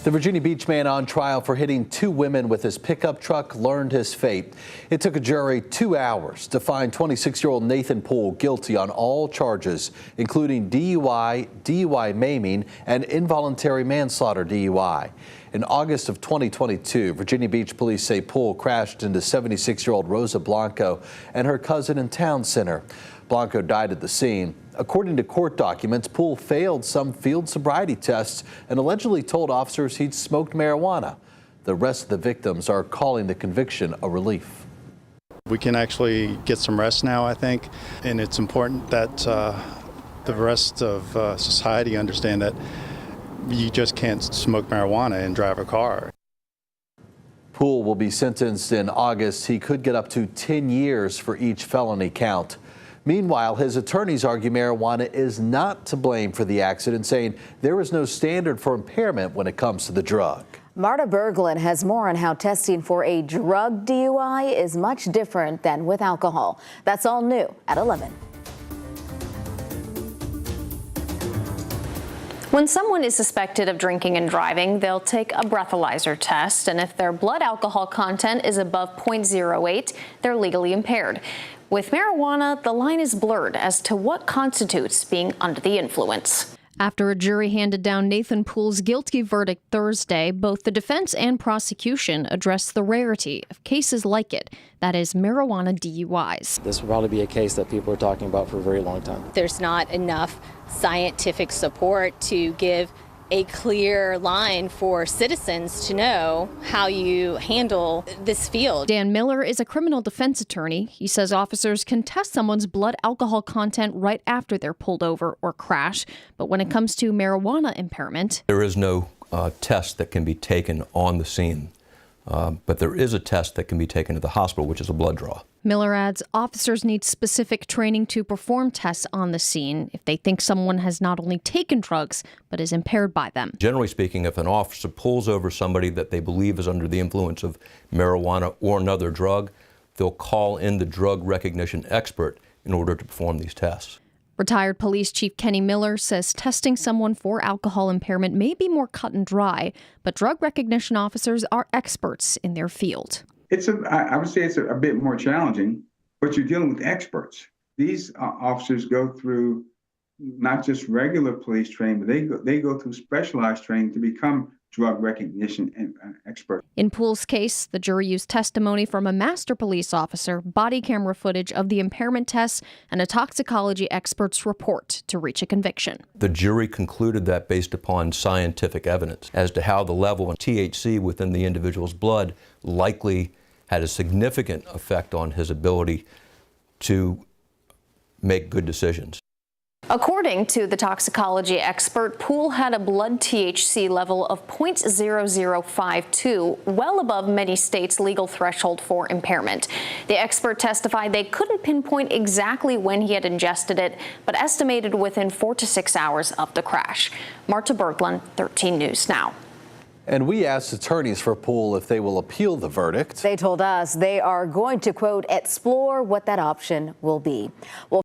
The Virginia Beach man on trial for hitting two women with his pickup truck learned his fate. It took a jury 2 hours to find 26-year-old Nathan Poole guilty on all charges, including DUI, DUI maiming, and involuntary manslaughter DUI. In August of 2022, Virginia Beach police say Poole crashed into 76-year-old Rosa Blanco and her cousin in Town Center. Blanco died at the scene. According to court documents, Poole failed some field sobriety tests and allegedly told officers he'd smoked marijuana. The rest of the victims are calling the conviction a relief. We can actually get some rest now, I think, and it's important that the rest of society understand that you just can't smoke marijuana and drive a car. Poole will be sentenced in August. He could get up to 10 years for each felony count. Meanwhile, his attorneys argue marijuana is not to blame for the accident, saying there is no standard for impairment when it comes to the drug. Marta Berglund has more on how testing for a drug DUI is much different than with alcohol. That's all new at 11. When someone is suspected of drinking and driving, they'll take a breathalyzer test, and if their blood alcohol content is above 0.08, they're legally impaired. With marijuana, the line is blurred as to what constitutes being under the influence. After a jury handed down Nathan Poole's guilty verdict Thursday, both the defense and prosecution addressed the rarity of cases like it, that is, marijuana DUIs. This will probably be a case that people are talking about for a very long time. There's not enough scientific support to give a clear line for citizens to know how you handle this field. Dan Miller is a criminal defense attorney. He says officers can test someone's blood alcohol content right after they're pulled over or crash. But when it comes to marijuana impairment, there is no test that can be taken on the scene. But there is a test that can be taken at the hospital, which is a blood draw. Miller adds officers need specific training to perform tests on the scene if they think someone has not only taken drugs, but is impaired by them. Generally speaking, if an officer pulls over somebody that they believe is under the influence of marijuana or another drug, they'll call in the drug recognition expert in order to perform these tests. Retired Police Chief Kenny Miller says testing someone for alcohol impairment may be more cut and dry, but drug recognition officers are experts in their field. I would say it's a bit more challenging, but you're dealing with experts. These officers go through not just regular police training, but they go through specialized training to become drug recognition experts. In Poole's case, the jury used testimony from a master police officer, body camera footage of the impairment tests, and a toxicology expert's report to reach a conviction. The jury concluded that based upon scientific evidence as to how the level of THC within the individual's blood likely had a significant effect on his ability to make good decisions. According to the toxicology expert, Poole had a blood THC level of 0.0052, well above many states' legal threshold for impairment. The expert testified they couldn't pinpoint exactly when he had ingested it, but estimated within 4 to 6 hours of the crash. Marta Berglund, 13 News Now. And we asked attorneys for Poole if they will appeal the verdict. They told us they are going to, quote, explore what that option will be. Well,